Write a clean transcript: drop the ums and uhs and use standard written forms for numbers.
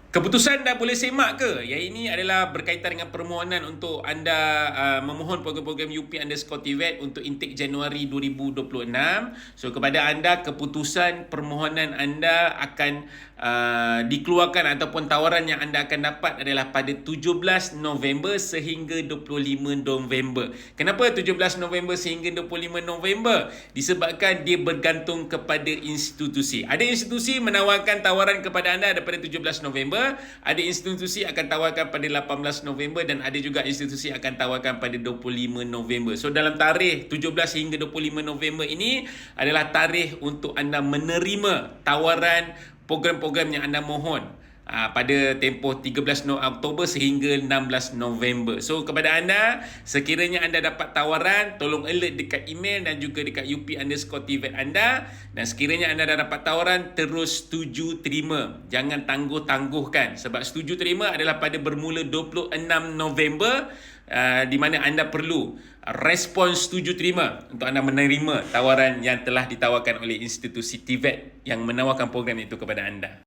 Keputusan dah boleh semak ke? Yang ini adalah berkaitan dengan permohonan untuk anda memohon program-program UP_TVET untuk intake Januari 2026. So kepada anda, keputusan permohonan anda akan dikeluarkan ataupun tawaran yang anda akan dapat adalah pada 17 November sehingga 25 November. Kenapa 17 November sehingga 25 November? Disebabkan dia bergantung kepada institusi. Ada institusi menawarkan tawaran kepada anda daripada 17 November, ada institusi akan tawarkan pada 18 November dan ada juga institusi akan tawarkan pada 25 November. So dalam tarikh 17 hingga 25 November ini adalah tarikh untuk anda menerima tawaran program-program yang anda mohon pada tempoh 13 Oktober sehingga 16 November. So kepada anda, sekiranya anda dapat tawaran, tolong alert dekat email dan juga dekat UP_TVET anda. Dan sekiranya anda dah dapat tawaran, terus setuju terima. Jangan tangguh-tangguhkan. Sebab setuju terima adalah pada bermula 26 November, di mana anda perlu respon setuju terima untuk anda menerima tawaran yang telah ditawarkan oleh institusi TVET yang menawarkan program itu kepada anda.